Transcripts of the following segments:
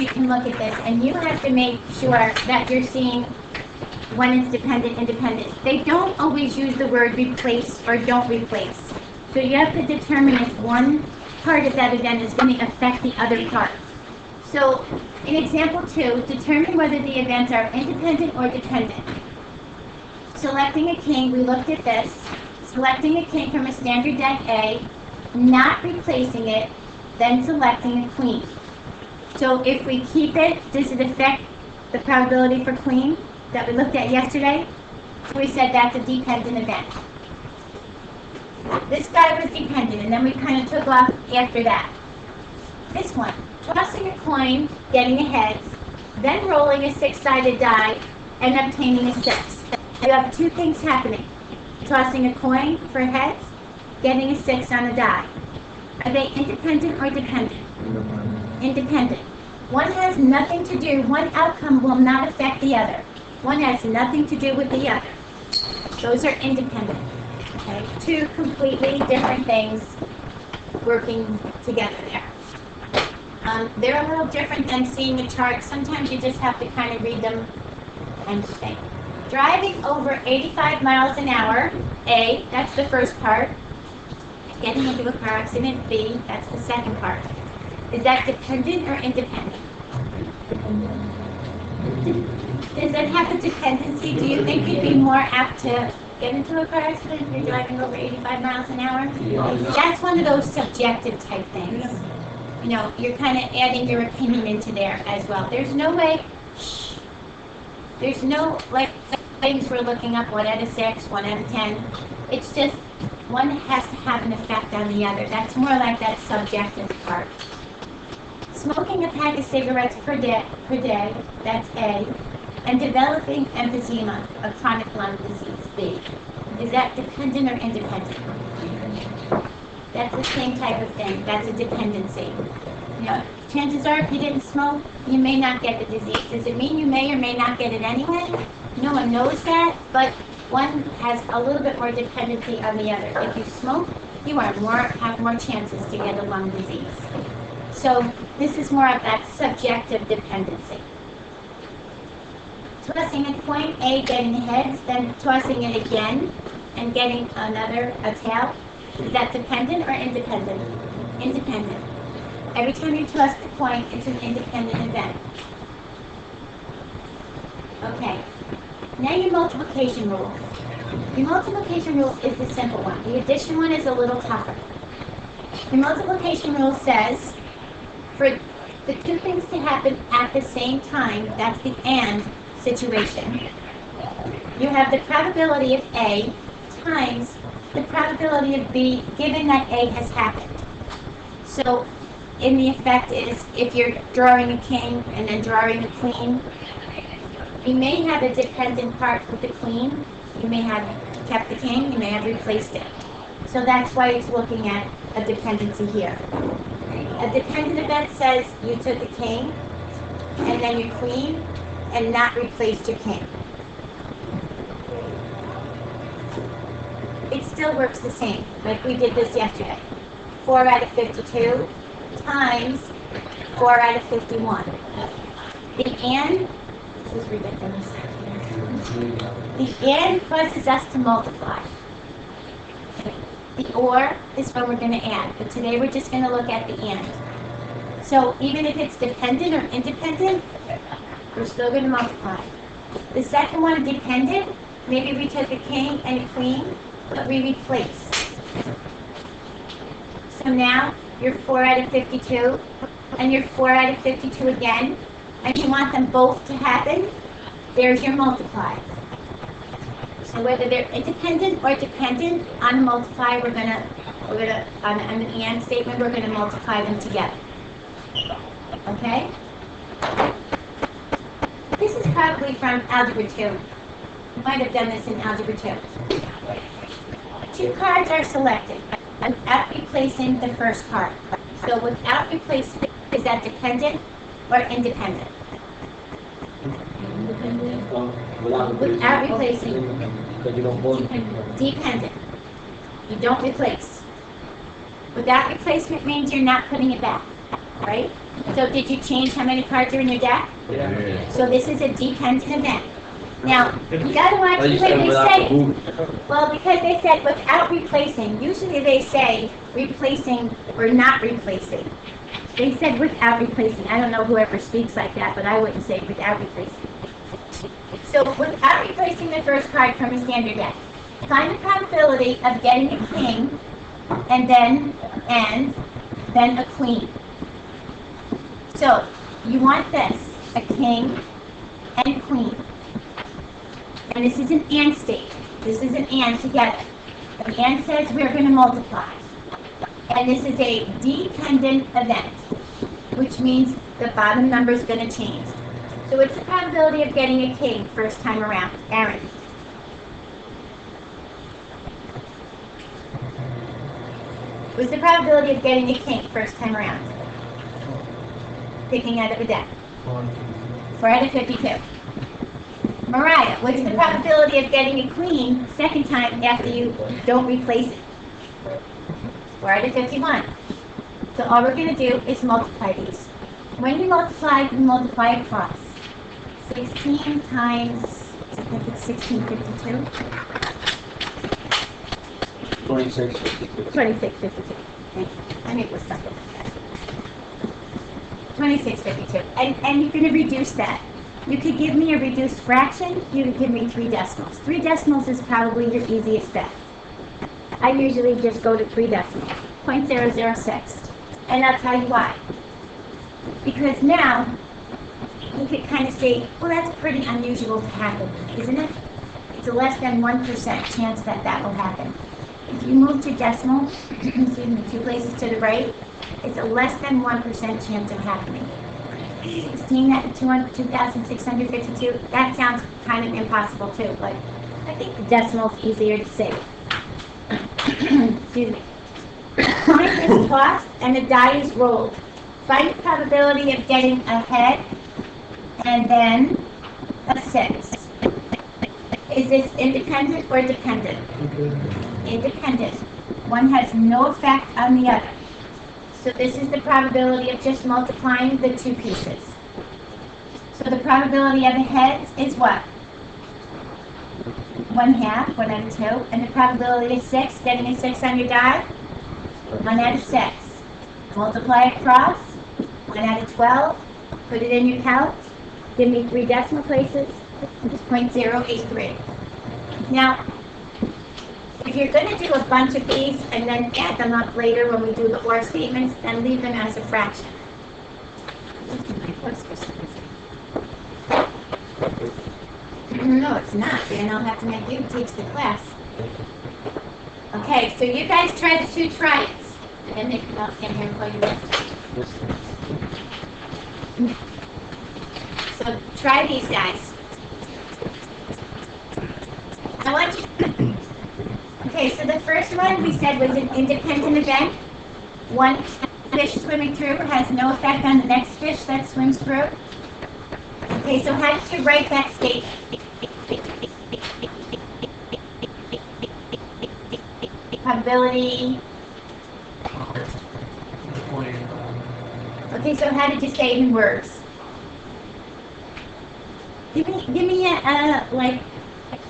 you can look at this, and you have to make sure that you're seeing when it's dependent, independent. They don't always use the word replace or don't replace. So you have to determine if one part of that event is going to affect the other part. So in example 2, determine whether the events are independent or dependent. Selecting a king, we looked at this. Selecting a king from a standard deck A, not replacing it, then selecting a queen. So if we keep it, does it affect the probability for queen that we looked at yesterday? We said that's a dependent event. This guy was dependent, and then we kind of took off after that. This one, tossing a coin, getting a heads, then rolling a 6-sided die, and obtaining a 6. You have two things happening. Tossing a coin for heads, getting a 6 on a die. Are they independent or dependent? Independent. One has nothing to do, one outcome will not affect the other. One has nothing to do with the other. Those are independent. Okay? Two completely different things working together there. They're a little different than seeing a chart. Sometimes you just have to kind of read them and think. Driving over 85 miles an hour, A, that's the first part. Getting into a car accident, B, that's the second part. Is that dependent or independent? Does it have a dependency? Do you think you'd be more apt to get into a car accident if you're driving over 85 miles an hour? That's one of those subjective type things. You know, you're kind of adding your opinion into there as well. There's no way, there's no, like, things we're looking up, 1 out of 6, 1 out of 10. It's just, one has to have an effect on the other. That's more like that subjective part. Smoking a pack of cigarettes per day, that's A. And developing emphysema, a chronic lung disease, B. Is that dependent or independent? That's the same type of thing. That's a dependency. You know, chances are if you didn't smoke, you may not get the disease. Does it mean you may or may not get it anyway? No one knows that, but one has a little bit more dependency on the other. If you smoke, you have more chances to get a lung disease. So this is more of that subjective dependency. Tossing a coin, A, getting heads, then tossing it again and getting a tail. Is that dependent or independent? Independent. Every time you toss the coin, it's an independent event. Okay. Now your multiplication rule. Your multiplication rule is the simple one. The addition one is a little tougher. The multiplication rule says for the two things to happen at the same time, that's the AND situation. You have the probability of A times the probability of B given that A has happened. So in the effect is if you're drawing a king and then drawing a queen, you may have a dependent part with the queen. You may have kept the king, you may have replaced it. So that's why it's looking at a dependency here. A dependent event says you took a king and then your queen and not replaced your king. It still works the same, like we did this yesterday. 4 out of 52 times 4 out of 51. The AND, this is ridiculous. The AND causes us to multiply. The OR is when we're going to add, but today we're just going to look at the AND. So even if it's dependent or independent, we're still going to multiply. The second one, dependent, maybe we took a king and a queen, but we replaced. So now you're 4 out of 52, and you're 4 out of 52 again, and you want them both to happen, there's your multiply. So whether they're independent or dependent on the multiply, we're gonna on an AND statement, we're gonna multiply them together. Okay? This is probably from Algebra 2. You might have done this in Algebra 2. Two cards are selected without replacing the first card. So without replacing, is that dependent or independent? Without replacing. Dependent. You don't replace. Without replacement means you're not putting it back. right? So did you change how many cards are in your deck? Yeah. So this is a dependent event. Now, you gotta watch because they say, well, because they said without replacing. Usually they say replacing or not replacing. They said without replacing. I don't know whoever speaks like that, but I wouldn't say without replacing. So without replacing the first card from a standard deck, find the probability of getting a king and then a queen. So you want this, a king and queen. And this is an and state. This is an and together. The and says we're going to multiply. And this is a dependent event, which means the bottom number is going to change. So what's the probability of getting a king first time around? Aaron. What's the probability of getting a king first time around? Picking out of a deck. 4 out of 52. Mariah, what's the probability of getting a queen second time after you don't replace it? 4 out of 51. So all we're going to do is multiply these. When you multiply across. 16 times, I think it's 1652. 2652. 2652. Thank you. I knew it was something like that. 2652. And you're going to reduce that. You could give me a reduced fraction. You could give me 3 decimals. 3 decimals is probably your easiest bet. I usually just go to 3 decimals. 0.006. And I'll tell you why. Because now, you could kind of say, well, that's pretty unusual to happen, isn't it? It's a less than 1% chance that that will happen. If you move to decimal, excuse me, 2 places to the right, it's a less than 1% chance of happening. 16 at 2,652, that sounds kind of impossible too, but I think the decimal is easier to say. Excuse me. Coin is tossed and the die is rolled. Find the probability of getting a head and then a 6. Is this independent or dependent? Independent. One has no effect on the other. So this is the probability of just multiplying the 2 pieces. So the probability of the heads is what? 1/2, 1 out of 2. And the probability of 6, getting a 6 on your die? 1 out of 6. Multiply across, 1 out of 12. Put it in your calc. Give me 3 decimal places. It's 0.083. Now, if you're going to do a bunch of these and then add them up later when we do the or statements, then leave them as a fraction. No, it's not. Then I'll have to make you teach the class. Okay, so you guys try the 2 triads. And they come out in here and call you this. So try these guys. I want you. Okay, so the first one we said was an independent event. One fish swimming through has no effect on the next fish that swims through. Okay, so how did you write that statement? Probability. Okay, so how did you say it in words? Give me a like.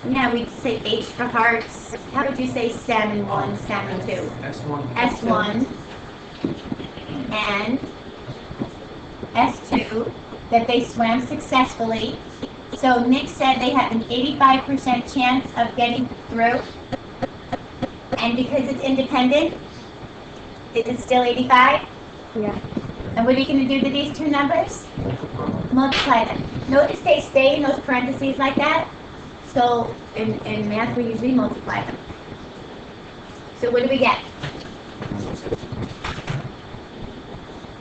Yeah, we'd say H for hearts. How would you say salmon 1, salmon 2? S1. S1 and S2, that they swam successfully. So Nick said they have an 85% chance of getting through. And because it's independent, is it still 85? Yeah. And what are you going to do to these 2 numbers? Multiply them. Notice they stay in those parentheses like that. So in math, we usually multiply them. So what do we get?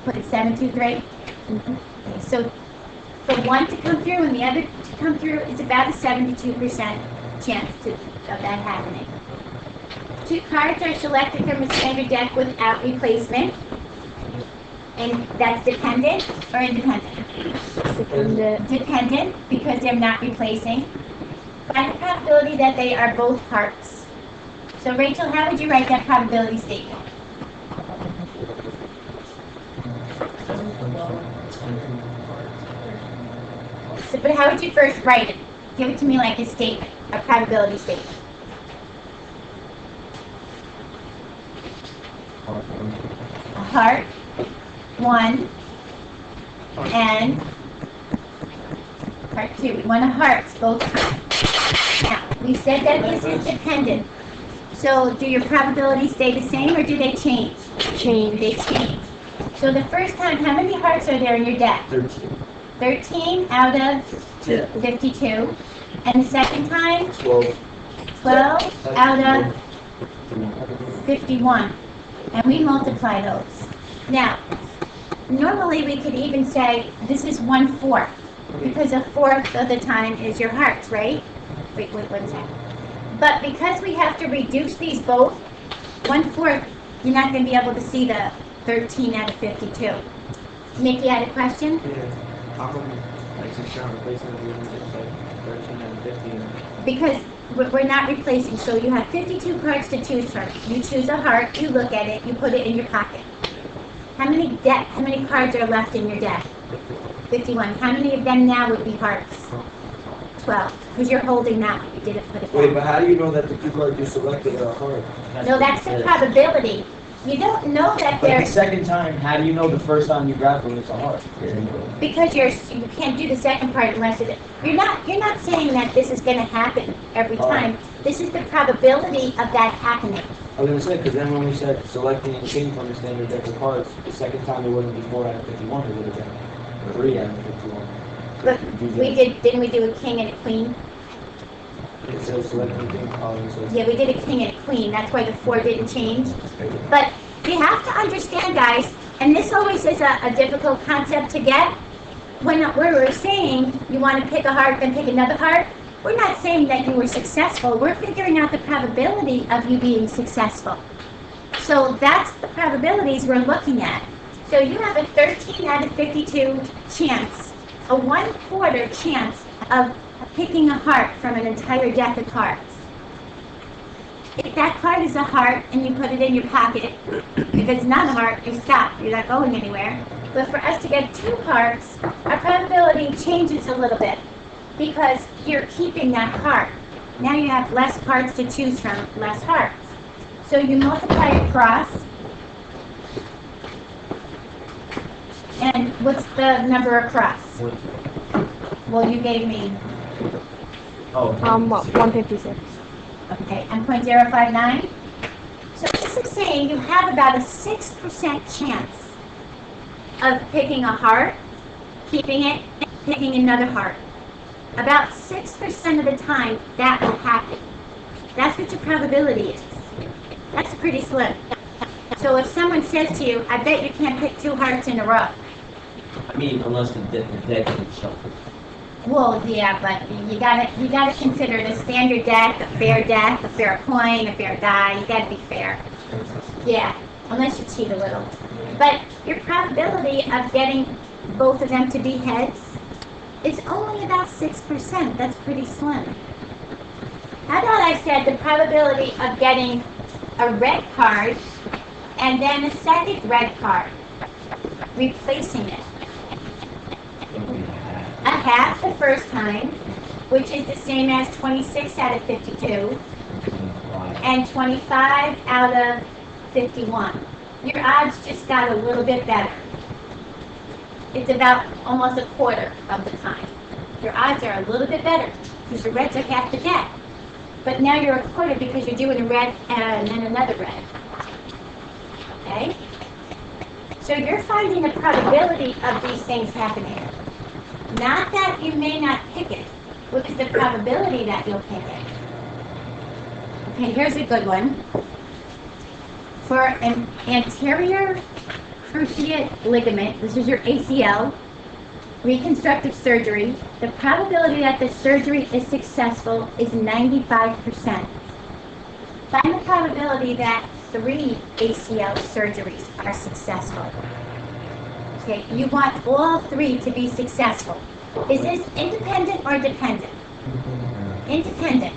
What is 723? Okay, so for one to come through and the other to come through is about a 72% chance of that happening. 2 cards are selected from a standard deck without replacement. And that's dependent or independent? Dependent, because they're not replacing. Find the probability that they are both hearts. So Rachel, how would you write that probability statement? So, but how would you first write it? Give it to me like a statement, a probability statement. A heart, 1, and heart 2. We want a hearts both times. Now, we said that this is dependent. So do your probabilities stay the same or do they change? Change. They change. So the first time, how many hearts are there in your deck? 13. 13 out of 52. And the second time, 12. 12 out of 51. And we multiply those. Now, normally we could even say this is 1/4, because 1/4 of the time is your hearts, right? Wait, 1 second. But because we have to reduce these both, 1/4, you're not going to be able to see the 13 out of 52. Mickey had a question? Yeah. How come, like, since you're replacing it, it's like 13 and 15? Because we're not replacing, so you have 52 cards to choose from. You choose a heart, you look at it, you put it in your pocket. How many cards are left in your deck? 51. How many of them now would be hearts? 12. Because you're holding that one. You didn't put it Wait, back. but how do you know that the two cards you selected are hard? No, that's the probability. You don't know that But the they're, second time, how do you know the first time you grab them it's a hard? because you can't do the second part unless you're not saying that this is going to happen every time. This is the probability of that happening. I was gonna say, because then when we said selecting a king from the standard deck of cards, the second time it wouldn't be 4 out of 51, it would have been 3 out of 51. But didn't we do a king and a queen? It says selecting a king, so Yeah, we did a king and a queen. That's why the 4 didn't change. But you have to understand, guys, and this always is a difficult concept to get. When we're saying you want to pick a heart, then pick another heart, we're not saying that you were successful. We're figuring out the probability of you being successful. So that's the probabilities we're looking at. So you have a 13 out of 52 chance, a 1/4 chance of picking a heart from an entire deck of cards. If that card is a heart and you put it in your pocket, if it's not a heart, you stop. You're not going anywhere. But for us to get 2 hearts, our probability changes a little bit because you're keeping that heart. Now you have less cards to choose from, less hearts. So you multiply across. And what's the number across? Well, you gave me, 156. okay, and 0.059. So this is saying you have about a 6% chance of picking a heart, keeping it, and picking another heart. About 6% of the time that will happen. That's what your probability is. That's pretty slim. So if someone says to you, I bet you can't pick 2 hearts in a row. I mean, unless the deck is shuffled. Well, yeah, but you gotta consider the standard deck, a fair coin, a fair die. You gotta be fair. Yeah, unless you cheat a little. But your probability of getting both of them to be heads is only about 6%. That's pretty slim. How about I said the probability of getting a red card and then a second red card, replacing it. A half the first time, which is the same as 26 out of 52, and 25 out of 51. Your odds just got a little bit better. It's about almost a quarter of the time. Your odds are a little bit better because your reds are half the deck. But now you're a quarter because you're doing a red and then another red. Okay? So you're finding the probability of these things happening. Not that you may not pick it. What is the probability that you'll pick it? Okay, here's a good one. For an anterior cruciate ligament, this is your ACL, reconstructive surgery, the probability that the surgery is successful is 95%. Find the probability that 3 ACL surgeries are successful. Okay, you want all 3 to be successful. Is this independent or dependent? Independent.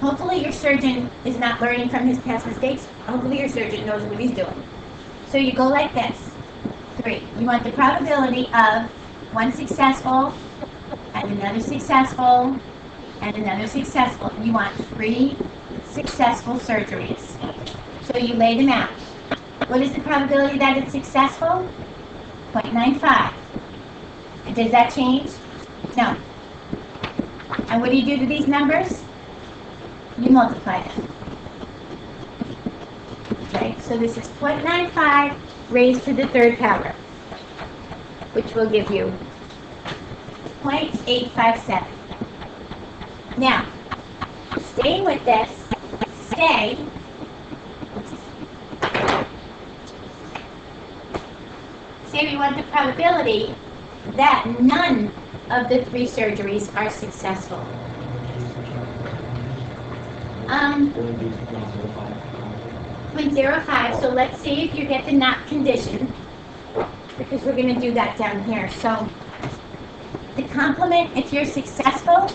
Hopefully your surgeon is not learning from his past mistakes. Hopefully your surgeon knows what he's doing. So you go like this. 3. You want the probability of one successful, and another successful, and another successful. You want 3 successful surgeries. So you lay them out. What is the probability that it's successful? 0.95. And does that change? No. And what do you do to these numbers? You multiply them. Okay, so this is 0.95 raised to the 3rd power, which will give you 0.857. Now, staying with this, say we want the probability that none of the 3 surgeries are successful. 0.05, so let's see if you get the not condition, because we're going to do that down here. So the complement, if you're successful,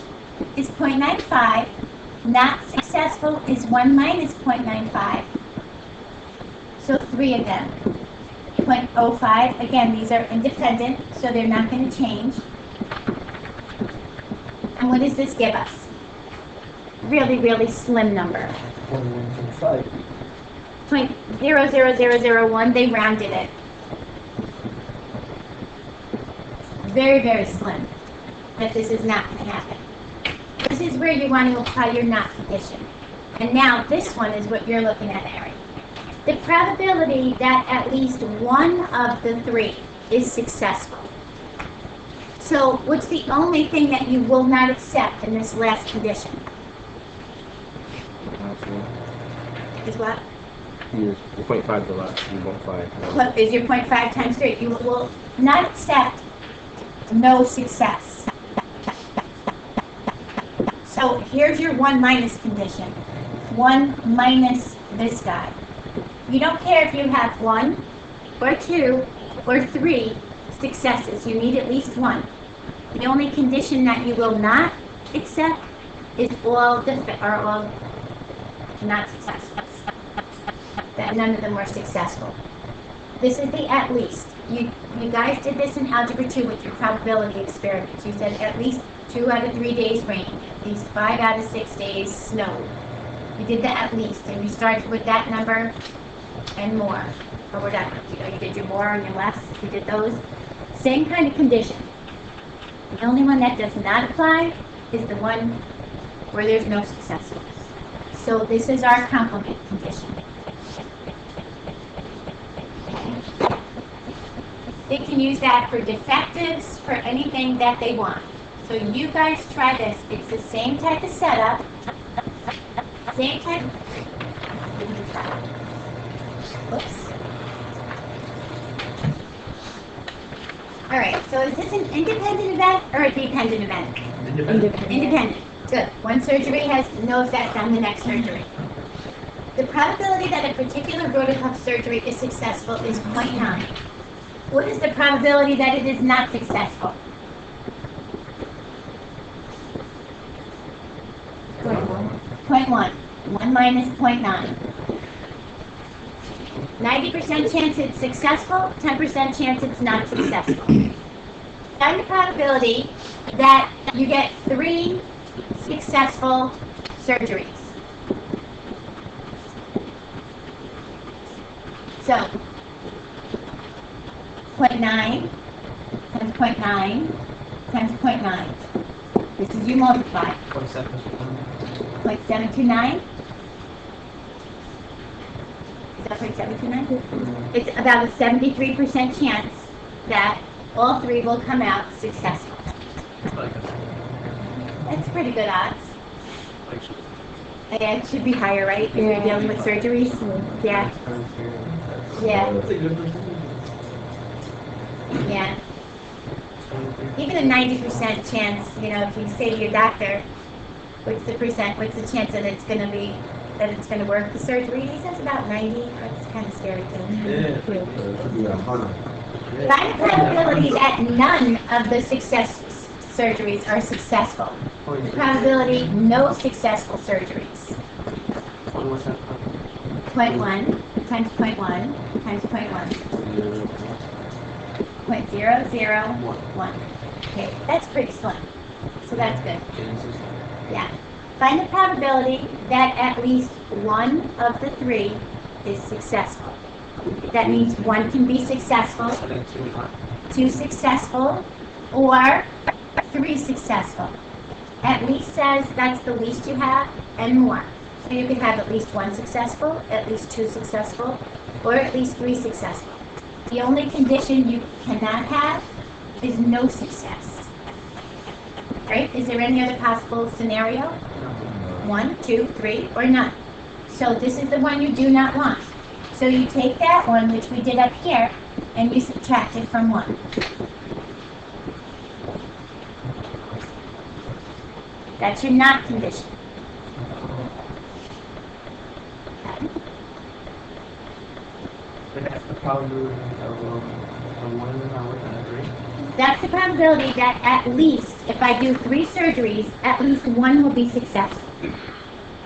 is 0.95. Not successful is 1 minus 0.95. So 3 of them. 0.05, again, these are independent, so they're not going to change. And what does this give us? Really, really slim number. 0.00001, they rounded it. Very, very slim. That this is not going to happen. This is where you want to apply your not condition. And now this one is what you're looking at, Aaron. The probability that at least one of the 3 is successful. So what's the only thing that you will not accept in this last condition? Is what? Yes, 0.5 the last, 1.5. What is your 0.5 times 3? You will not accept no success. So here's your 1 minus condition. 1 minus this guy. You don't care if you have 1 or 2 or 3 successes. You need at least 1. The only condition that you will not accept is all not successful. That none of them were successful. This is the at least. You guys did this in Algebra 2 with your probability experiments. You said at least 2 out of 3 days rained. At least 5 out of 6 days snowed. You did the at least, and you started with that number and more. Or whatever. You did your more and your less. You did those. Same kind of condition. The only one that does not apply is the one where there's no successful. So this is our complement condition. They can use that for defectives, for anything that they want. So you guys try this. It's the same type of setup. Same type. Whoops. All right, so is this an independent event or a dependent event? Independent. Good. One surgery has no effect on the next surgery. The probability that a particular rotacuff surgery is successful is 0.9. What is the probability that it is not successful? 0.1. 1 minus 0.9. 90% chance it's successful, 10% chance it's not successful. Find the probability that you get 3 successful surgeries. So, 0.9 times 0.9 times 0.9. This is you multiply. 0.729. Is that 0.729? It's about a 73% chance that all 3 will come out successful. That's pretty good odds. Yeah, it should be higher, right? If you're dealing with surgeries. Yeah. Yeah. Yeah. Even a 90% chance, if you say to your doctor, what's the chance that it's going to work, the surgery? He says about 90. That's kind of scary too. Find the probability that none of the surgeries are successful. The probability no successful surgeries. 0.1 times 0.1 times 0.1. 0.001. Okay, that's pretty slim. So that's good. Genesis. Yeah. Find the probability that at least one of the three is successful. That means one can be successful, I think two, huh? two successful, or three successful. At least says that's the least you have, and more. So you could have at least one successful, at least two successful, or at least three successful. The only condition you cannot have is no success. Right? Is there any other possible scenario? 1, 2, 3, or none. So this is the one you do not want. So you take that one, which we did up here, and you subtract it from 1. That's your not condition. But that's the probability of one not working on three. That's the probability that at least, if I do 3 surgeries, at least one will be successful.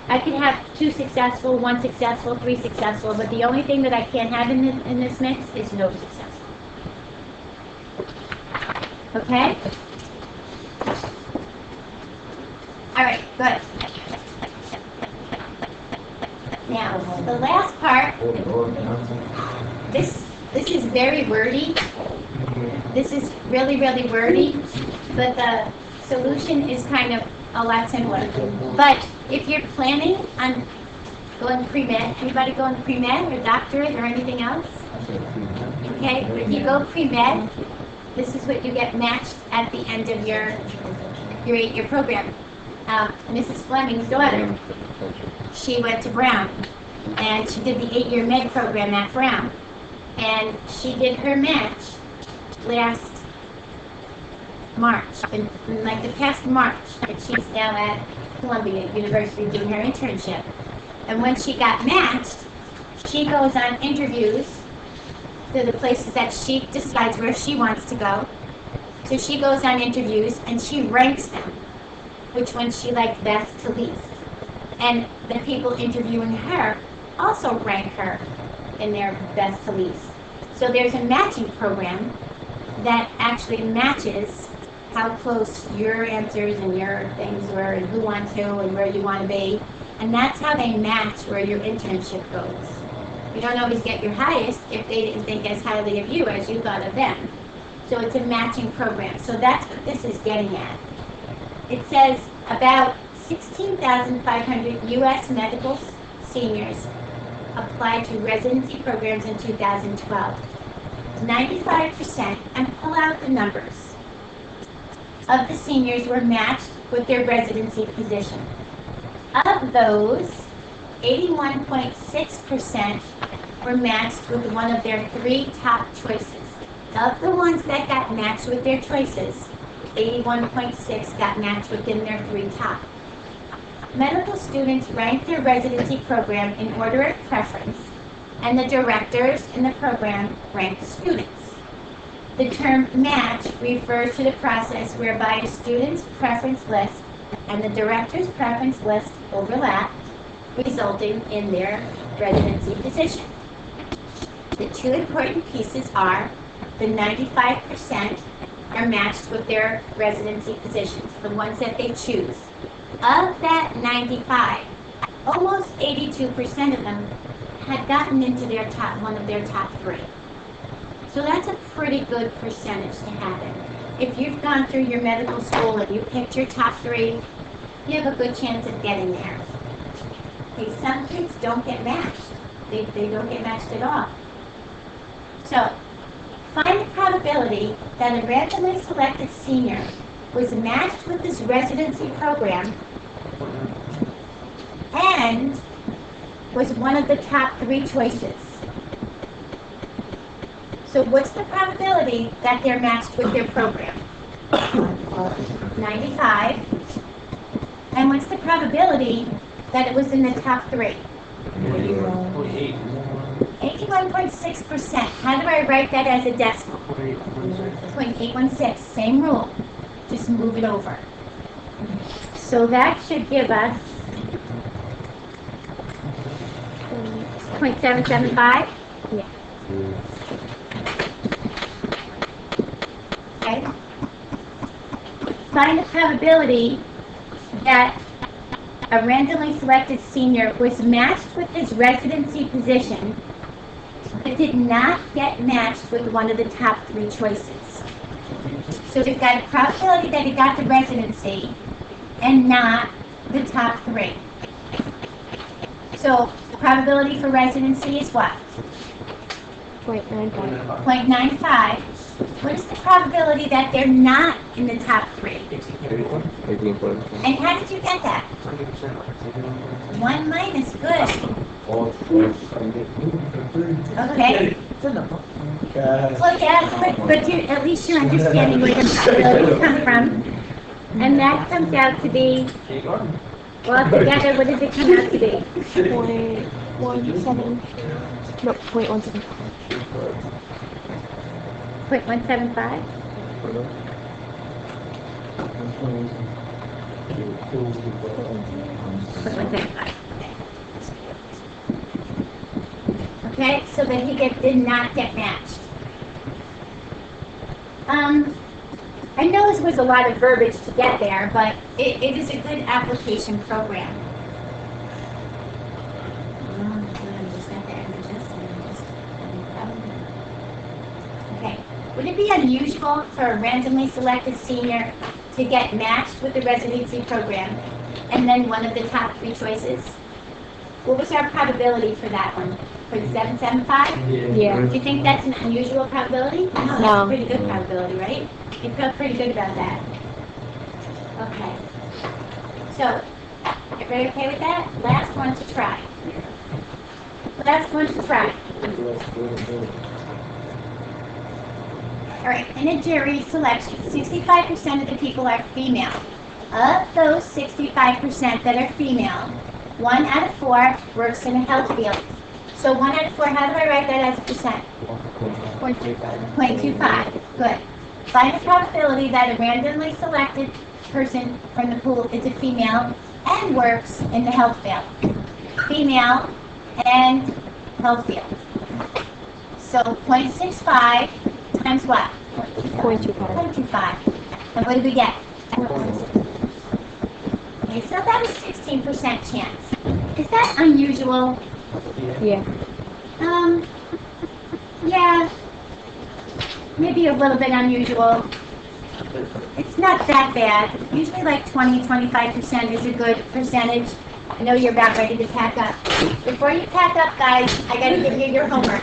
I could have 2 successful, 1 successful, 3 successful, but the only thing that I can't have in this mix is no successful. Okay? All right, good. Now, the last part, this is very wordy. This is really, really wordy, but the solution is kind of a lot simpler. But if you're planning on going pre-med, anybody going pre-med or doctorate or anything else? Okay, if you go pre-med, this is what you get matched at the end of your 8-year program. Mrs. Fleming's daughter, she went to Brown, and she did the 8-year med program at Brown, and she did her match last March, like the past March, and she's now at Columbia University doing her internship. And when she got matched, she goes on interviews to the places that she decides where she wants to go. So she goes on interviews and she ranks them, which ones she liked best to least. And the people interviewing her also rank her in their best to least. So there's a matching program that actually matches how close your answers and your things were and who wants who and where you want to be. And that's how they match where your internship goes. You don't always get your highest if they didn't think as highly of you as you thought of them. So it's a matching program. So that's what this is getting at. It says about 16,500 U.S. medical seniors applied to residency programs in 2012. 95%, and pull out the numbers, of the seniors were matched with their residency position. Of those, 81.6% were matched with one of their 3 top choices. Of the ones that got matched with their choices, 81.6 got matched within their 3 top. Medical students rank their residency program in order of preference, and the directors in the program rank the students. The term match refers to the process whereby a student's preference list and the director's preference list overlap, resulting in their residency position. The 2 important pieces are the 95% are matched with their residency positions, the ones that they choose. Of that 95, almost 82% of them had gotten into their one of their top 3. So that's a pretty good percentage to have it. If you've gone through your medical school and you picked your top 3, you have a good chance of getting there. Okay, some kids don't get matched. They don't get matched at all. So, find the probability that a randomly selected senior was matched with this residency program and was one of the top 3 choices. So what's the probability that they're matched with their program? 95. And what's the probability that it was in the top 3? 81.6%. How do I write that as a decimal? 0.816. Same rule. Just move it over. So that should give us 0.775. Yeah. Okay. find the probability that a randomly selected senior was matched with his residency position, but did not get matched with one of the top 3 choices. So we've got a probability that he got the residency and not the top 3. So the probability for residency is what? 0.95. 0.95. What is the probability that they're not in the top 3? 81. And how did you get that? 20%. 1 minus, good. All Okay. Okay. Well, yeah, but you, at least you're understanding where the probabilities come from. And that comes out to be, well, together, what does it come out to be? 0.17. No, 0.17. 0.175? 0.175. Okay, so that he did not get matched. I know this was a lot of verbiage to get there, but it is a good application program. Okay, would it be unusual for a randomly selected senior to get matched with the residency program and then one of the top 3 choices? What was our probability for that one? For the 775? Yeah. Do you think that's an unusual probability? No, that's a No. pretty good probability, right? You feel pretty good about that? Okay. So, everybody okay with that? Last one to try. Last one to try. All right, in a jury selection, 65% of the people are female. Of those 65% that are female, 1 out of 4 works in a health field. So 1 out of 4, how do I write that as a percent? 0.25. Good. Find the probability that a randomly selected person from the pool is a female and works in the health field. Female and health field. So 0.65 times what? 0.25. 0.25. And what did we get? Okay, so that is 16% chance. Is that unusual? Yeah. Yeah. Maybe a little bit unusual. It's not that bad. Usually like 20-25% is a good percentage. I know you're about ready to pack up. Before you pack up, guys, I gotta give you your homework.